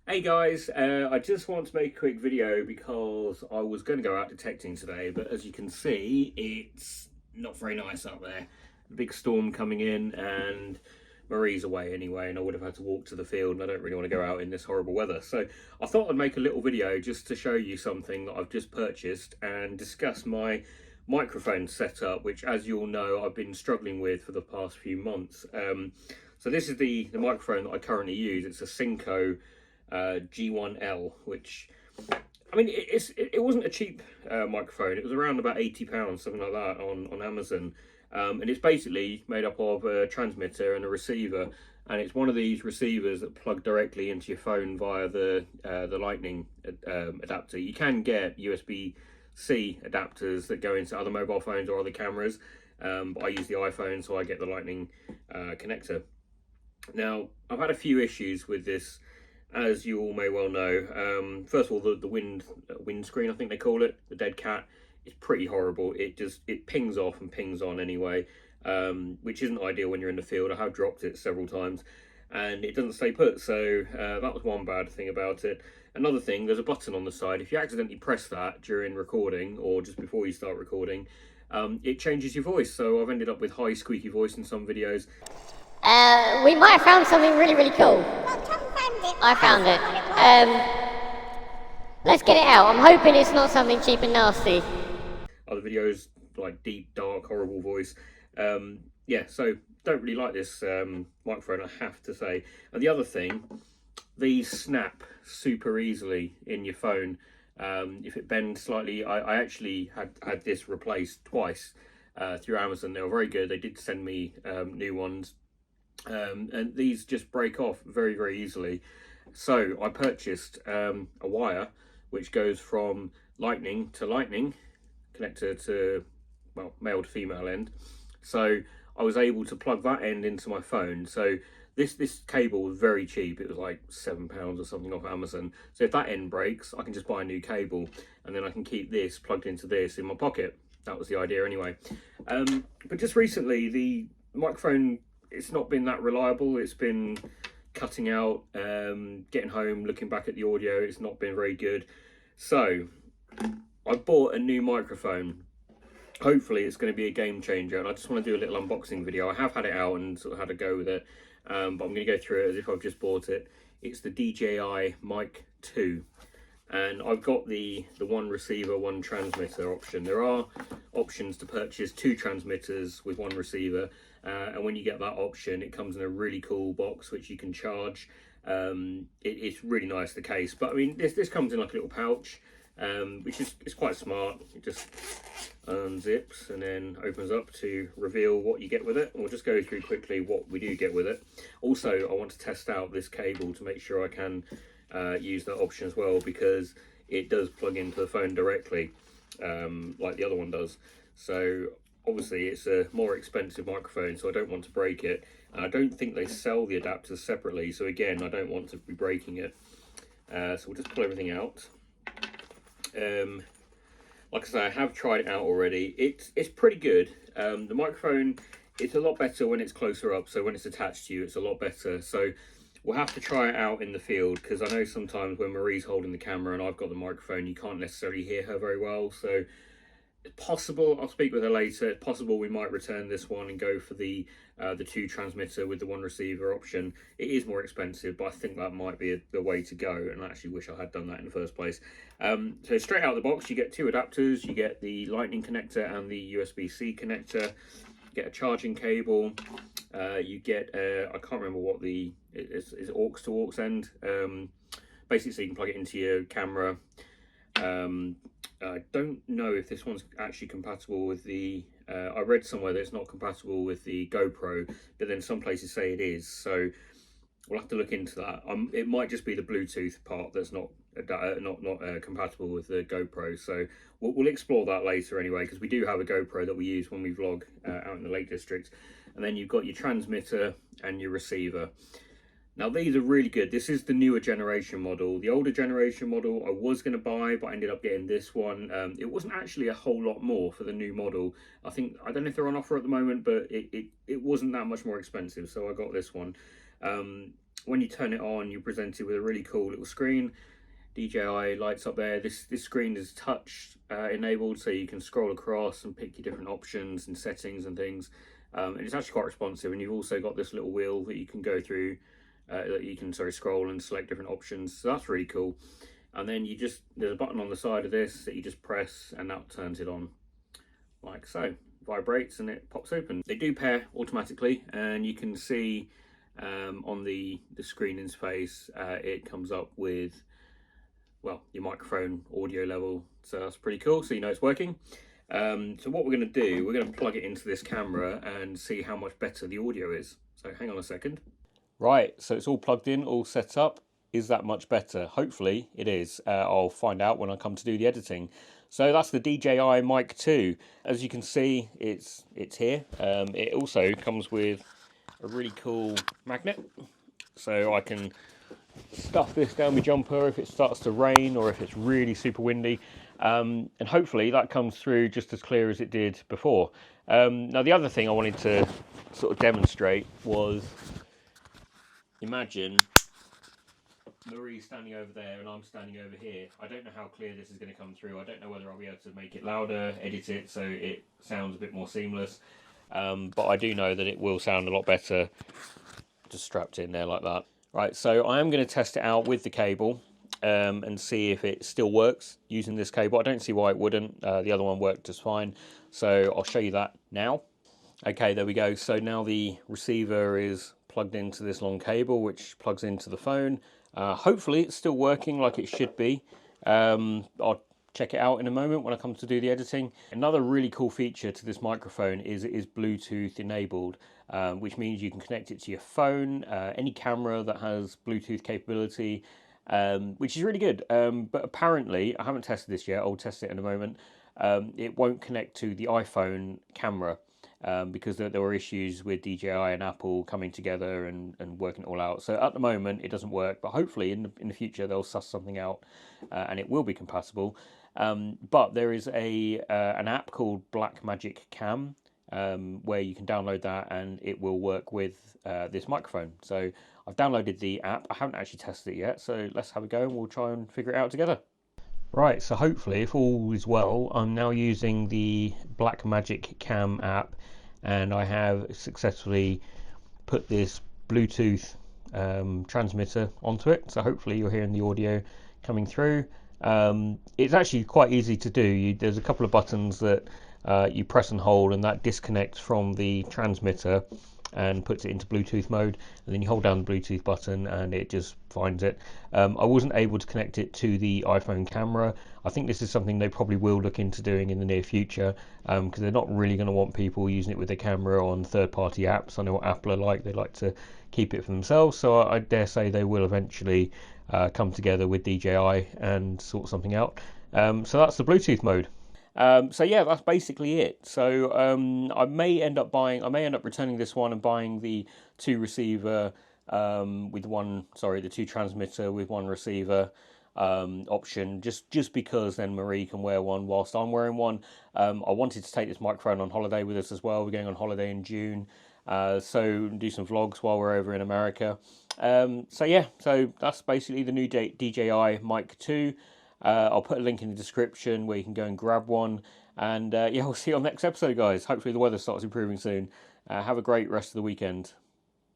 Hey guys, I just want to make a quick video because I was going to go out detecting today, but as you can see, it's not very nice up there. A big storm coming in and Marie's away anyway, and I would have had to walk to the field, and I don't really want to go out in this horrible weather. So I thought I'd make a little video just to show you something that I've just purchased and discuss my microphone setup, which, as you all know, I've been struggling with for the past few months. So this is the microphone that I currently use. It's a Synco G1L, which, I mean, it wasn't a cheap microphone. It was around about £80, something like that, on Amazon. And it's basically made up of a transmitter and a receiver, and it's one of these receivers that plug directly into your phone via the Lightning adapter. You can get USB-C adapters that go into other mobile phones or other cameras, but I use the iPhone, so I get the Lightning connector. Now, I've had a few issues with this, as you all may well know. First of all, the windscreen, I think they call it, the dead cat, is pretty horrible. It pings off and pings on anyway, which isn't ideal when you're in the field. I have dropped it several times and it doesn't stay put, so that was one bad thing about it. Another thing, there's a button on the side. If you accidentally press that during recording or just before you start recording, it changes your voice. So I've ended up with high squeaky voice in some videos. We might have found something really cool. I found it. Let's get it out. I'm hoping it's not something cheap and nasty. Other videos, like deep, dark, horrible voice. Yeah, so don't really like this microphone, I have to say. And the other thing, these snap super easily in your phone. If it bends slightly, I actually had this replaced twice through Amazon. They were very good. They did send me new ones. And these just break off very easily. So I purchased a wire which goes from lightning to lightning connector to, well, male to female end. So I was able to plug that end into my phone. So this cable was very cheap. It was like £7 or something off Amazon. So if that end breaks, I can just buy a new cable, and then I can keep this plugged into this in my pocket. That was the idea anyway. But just recently, the microphone, it's not been that reliable. It's been cutting out, getting home, looking back at the audio, it's not been very good. So I bought a new microphone. Hopefully it's going to be a game changer, and I just want to do a little unboxing video. I have had it out and sort of had a go with it, but I'm going to go through it as if I've just bought it. It's the DJI Mic 2. And I've got the one receiver, one transmitter option. There are options to purchase two transmitters with one receiver, and when you get that option, it comes in a really cool box which you can charge. It's really nice, the case, but I mean this comes in like a little pouch, which is quite smart. It just unzips and then opens up to reveal what you get with it. And we'll just go through quickly what we do get with it. Also, I want to test out this cable to make sure I can use that option as well, because it does plug into the phone directly, like the other one does. So obviously it's a more expensive microphone, so I don't want to break it, and I don't think they sell the adapters separately, so again, I don't want to be breaking it. So we'll just pull everything out. Like I say, I have tried it out already. It's pretty good. The microphone, it's a lot better when it's closer up, so when it's attached to you, it's a lot better. So we'll have to try it out in the field, because I know sometimes when Marie's holding the camera and I've got the microphone, you can't necessarily hear her very well. So it's possible, I'll speak with her later, it's possible we might return this one and go for the two transmitter with the one receiver option. It is more expensive, but I think that might be the way to go, and I actually wish I had done that in the first place. So straight out of the box, you get two adapters. You get the lightning connector and the USB-C connector. You get a charging cable. You get, I can't remember what is aux to aux end. Basically, so you can plug it into your camera. I don't know if this one's actually compatible with the, I read somewhere that it's not compatible with the GoPro, but then some places say it is, so we'll have to look into that. It might just be the Bluetooth part that's not compatible with the GoPro, so we'll explore that later anyway, because we do have a GoPro that we use when we vlog out in the Lake District. And then you've got your transmitter and your receiver. Now these are really good. This is the newer generation model. The older generation model I was going to buy, but I ended up getting this one. It wasn't actually a whole lot more for the new model. I don't know if they're on offer at the moment, but it wasn't that much more expensive, so I got this one. when you turn it on, you're presented with a really cool little screen. DJI lights up there. This screen is touch enabled, so you can scroll across and pick your different options and settings and things. And it's actually quite responsive. And you've also got this little wheel that you can go through, that you can scroll and select different options. So that's really cool. And then there's a button on the side of this that you just press, and that turns it on like so. Vibrates and it pops open. They do pair automatically, and you can see on the screen interface, it comes up with, well, your microphone audio level, so that's pretty cool, so you know it's working. So what we're going to do, we're going to plug it into this camera and see how much better the audio is. So hang on a second. Right, so it's all plugged in, all set up. Is that much better? Hopefully it is. I'll find out when I come to do the editing. So that's the DJI Mic 2. As you can see, it's here. It also comes with a really cool magnet, so I can stuff this down my jumper if it starts to rain or if it's really super windy, and hopefully that comes through just as clear as it did before. Now the other thing I wanted to sort of demonstrate was, imagine Marie's standing over there and I'm standing over here. I don't know how clear this is going to come through. I don't know whether I'll be able to make it louder, edit it so it sounds a bit more seamless, but I do know that it will sound a lot better just strapped in there like that. Right, so I am going to test it out with the cable and see if it still works using this cable. I don't see why it wouldn't. The other one worked just fine, so I'll show you that now. Okay, there we go. So now the receiver is plugged into this long cable, which plugs into the phone. Hopefully it's still working like it should be. I'll check it out in a moment when I come to do the editing. Another really cool feature to this microphone is it is Bluetooth enabled, which means you can connect it to your phone, any camera that has Bluetooth capability, which is really good. But apparently, I haven't tested this yet, I'll test it in a moment, it won't connect to the iPhone camera. Because there were issues with DJI and Apple coming together and working it all out. So at the moment it doesn't work, but hopefully in the future they'll suss something out and it will be compatible. But there is an app called Blackmagic Cam where you can download that and it will work with this microphone. So I've downloaded the app. I haven't actually tested it yet, so let's have a go and we'll try and figure it out together. Right, so hopefully, if all is well, I'm now using the Blackmagic Cam app and I have successfully put this Bluetooth transmitter onto it. So hopefully you're hearing the audio coming through. It's actually quite easy to do. There's a couple of buttons that you press and hold, and that disconnects from the transmitter and puts it into Bluetooth mode, and then you hold down the Bluetooth button and it just finds it. I wasn't able to connect it to the iPhone camera. I think this is something they probably will look into doing in the near future, because they're not really going to want people using it with their camera on third-party apps. I know what Apple are like, they like to keep it for themselves, so I dare say they will eventually come together with DJI and sort something out. So that's the Bluetooth mode. So yeah, that's basically it. So I may end up returning this one and buying the two receiver the two transmitter with one receiver option, just because then Marie can wear one whilst I'm wearing one. I wanted to take this microphone on holiday with us as well. We're going on holiday in June, so do some vlogs while we're over in America. So yeah, so that's basically the new DJI Mic 2. I'll put a link in the description where you can go and grab one. And yeah, we'll see you on the next episode, guys. Hopefully the weather starts improving soon. Have a great rest of the weekend.